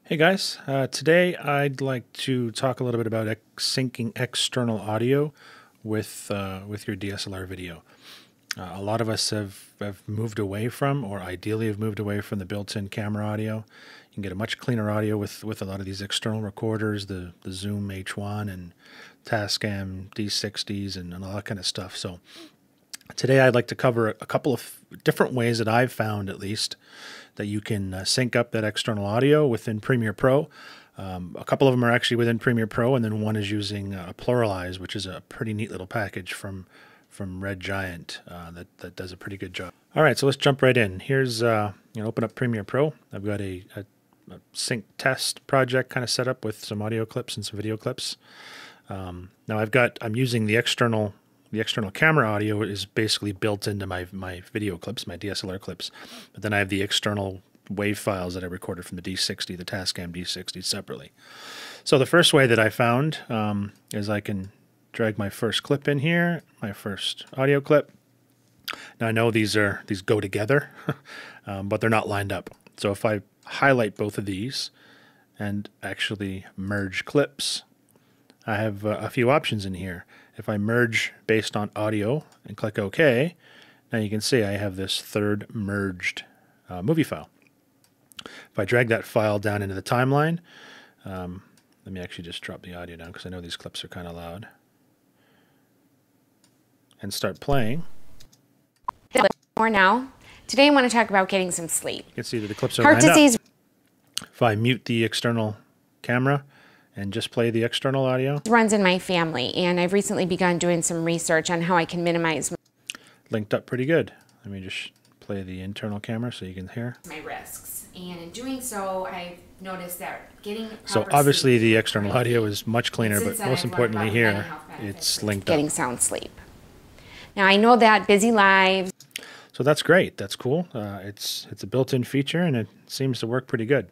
Hey guys, today I'd like to talk a little bit about syncing external audio with your DSLR video. A lot of us have moved away from, or ideally have moved away from, the built-in camera audio. You can get a much cleaner audio with a lot of these external recorders, the Zoom H1 and Tascam D60s and all that kind of stuff. So today I'd like to cover a couple of different ways that I've found, at least, that you can sync up that external audio within Premiere Pro. A couple of them are actually within Premiere Pro, and then one is using PluralEyes, which is a pretty neat little package from Red Giant that does a pretty good job. All right, so let's jump right in. Here's open up Premiere Pro. I've got a sync test project kind of set up with some audio clips and some video clips. Now I'm using the external camera audio is basically built into my video clips, my DSLR clips. But then I have the external wave files that I recorded from the D60, the Tascam D60 separately. So the first way that I found is I can drag my first clip in here, my first audio clip. Now I know these go together, but they're not lined up. So if I highlight both of these and actually merge clips, I have a few options in here. If I merge based on audio and click OK, now you can see I have this third merged movie file. If I drag that file down into the timeline, let me actually just drop the audio down because I know these clips are kind of loud, and start playing. More now. Today I want to talk about getting some sleep. You can see that the clips are lined up. If I mute the external camera and just play the external audio. Runs in my family, and I've recently begun doing some research on how I can minimize linked up pretty good. Let me just play the internal camera so you can hear. My risks, and in doing so, I've noticed that getting so obviously the external audio is much cleaner, but most importantly here, it's linked up. Getting sound sleep. Now I know that busy lives. So that's great. That's cool. It's a built-in feature, and it seems to work pretty good.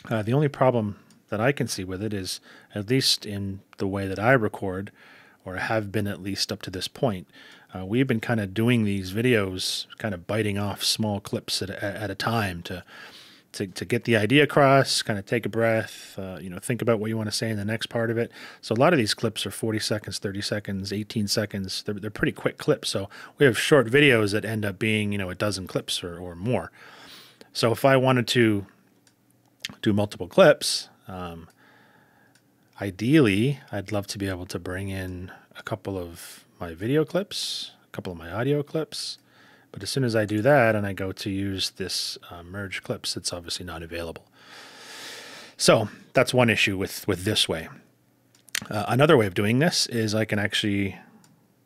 The only problem that I can see with it is, at least in the way that I record, or have been at least up to this point, we've been kind of doing these videos, kind of biting off small clips at a time to get the idea across, kind of take a breath, think about what you want to say in the next part of it. So a lot of these clips are 40 seconds, 30 seconds, 18 seconds. They're pretty quick clips. So we have short videos that end up being, a dozen clips or more. So if I wanted to do multiple clips, ideally, I'd love to be able to bring in a couple of my video clips, a couple of my audio clips. But as soon as I do that and I go to use this merge clips, it's obviously not available. So that's one issue with this way. Another way of doing this is I can actually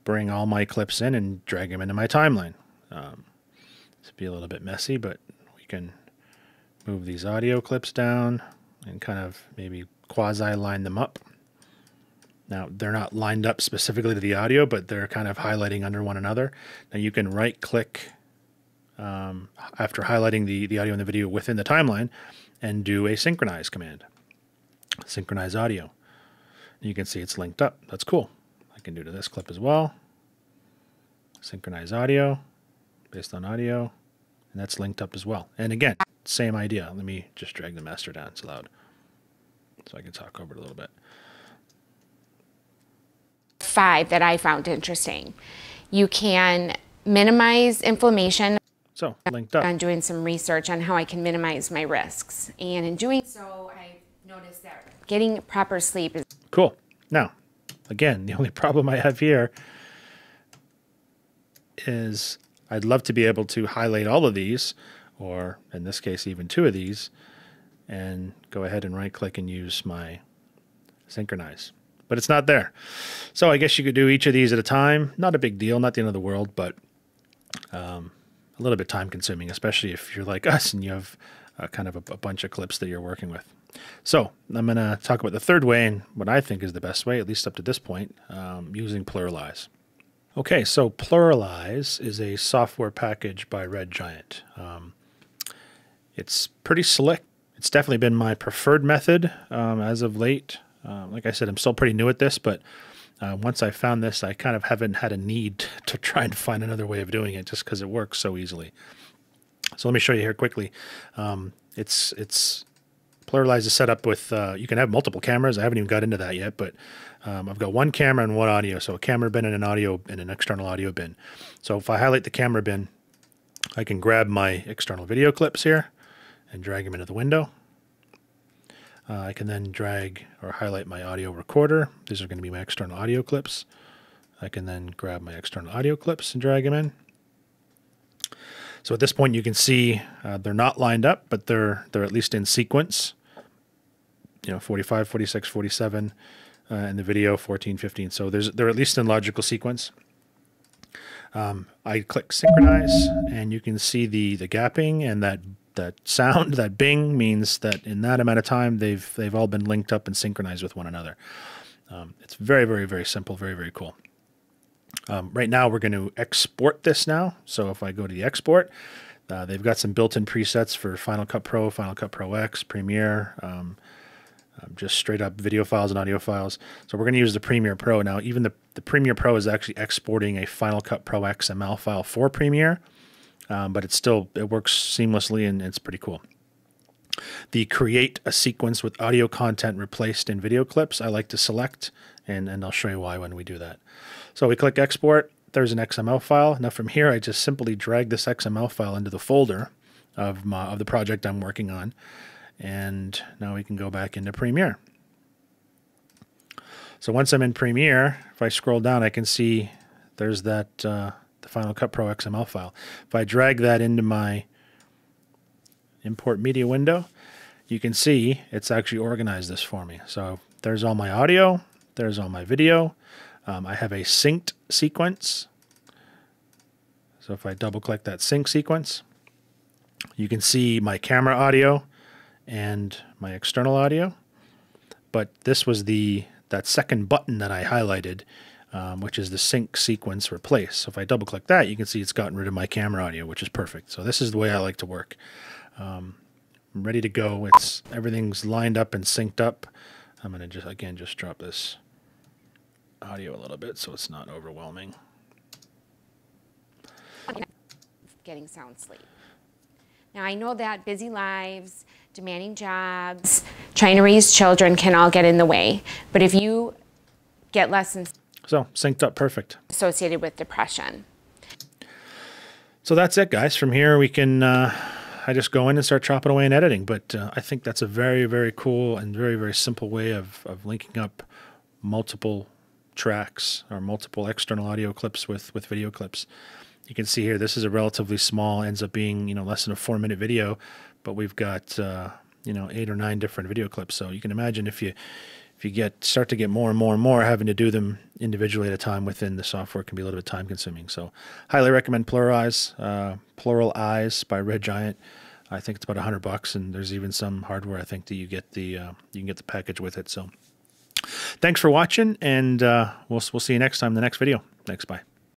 bring all my clips in and drag them into my timeline. This will be a little bit messy, but we can move these audio clips down and kind of maybe quasi-line them up. Now, they're not lined up specifically to the audio, but they're kind of highlighting under one another. Now, you can right-click after highlighting the audio and the video within the timeline and do a synchronize command. Synchronize audio. You can see it's linked up. That's cool. I can do to this clip as well. Synchronize audio based on audio, and that's linked up as well. And again, same idea. Let me just drag the master down. It's loud, so I can talk over it a little bit. 5 that I found interesting. You can minimize inflammation. So linked up. I'm doing some research on how I can minimize my risks, and in doing so, I noticed that getting proper sleep is cool. Now, again, the only problem I have here is I'd love to be able to highlight all of these, or in this case, even 2 of these, and go ahead and right-click and use my synchronize. But it's not there. So I guess you could do each of these at a time. Not a big deal, not the end of the world, but a little bit time-consuming, especially if you're like us and you have kind of a bunch of clips that you're working with. So I'm going to talk about the third way, and what I think is the best way, at least up to this point, using PluralEyes. Okay, so PluralEyes is a software package by Red Giant. It's pretty slick. It's definitely been my preferred method as of late. Like I said, I'm still pretty new at this, but once I found this, I kind of haven't had a need to try and find another way of doing it just because it works so easily. So let me show you here quickly. It's PluralEyes is set up with, you can have multiple cameras. I haven't even got into that yet, but I've got one camera and one audio. So a camera bin and an external audio bin. So if I highlight the camera bin, I can grab my external video clips here and drag them into the window. I can then drag or highlight my audio recorder. These are going to be my external audio clips. I can then grab my external audio clips and drag them in. So at this point you can see they're not lined up, but they're at least in sequence. 45, 46, 47, and the video 14, 15. So they're at least in logical sequence. I click synchronize, and you can see the gapping, and that sound, that bing, means that in that amount of time they've all been linked up and synchronized with one another. It's very, very, very simple, very, very cool. Right now we're going to export this now. So if I go to the export, they've got some built-in presets for Final Cut Pro, Final Cut Pro X, Premiere, just straight up video files and audio files. So we're going to use the Premiere Pro. Now even the Premiere Pro is actually exporting a Final Cut Pro XML file for Premiere, but it works seamlessly and it's pretty cool. The create a sequence with audio content replaced in video clips, I like to select, and I'll show you why when we do that. So we click export, there's an XML file. Now from here I just simply drag this XML file into the folder of the project I'm working on, and now we can go back into Premiere. So once I'm in Premiere, if I scroll down I can see there's that the Final Cut Pro XML file. If I drag that into my import media window, you can see it's actually organized this for me. So there's all my audio, there's all my video. I have a synced sequence. So if I double click that sync sequence, you can see my camera audio and my external audio. But this was that second button that I highlighted, which is the sync sequence replace. So if I double click that, you can see it's gotten rid of my camera audio, which is perfect. So this is the way I like to work. I'm ready to go. Everything's lined up and synced up. I'm going to just drop this audio a little bit so it's not overwhelming. Getting sound sleep. Now I know that busy lives, demanding jobs, trying to raise children can all get in the way, but if you get lessons synced up perfect associated with depression. So that's it, guys. From here we can I just go in and start chopping away and editing, but I think that's a very, very cool and very, very simple way of linking up multiple tracks or multiple external audio clips with video clips. You can see here this is a relatively small, ends up being less than a 4-minute video, but we've got 8 or 9 different video clips. So you can imagine if you start to get more and more and more, having to do them individually at a time within the software can be a little bit time consuming. So highly recommend PluralEyes by Red Giant. I think it's about $100, and there's even some hardware I think that you can get the package with it. So thanks for watching, and we'll see you next time in the next video. Thanks, bye.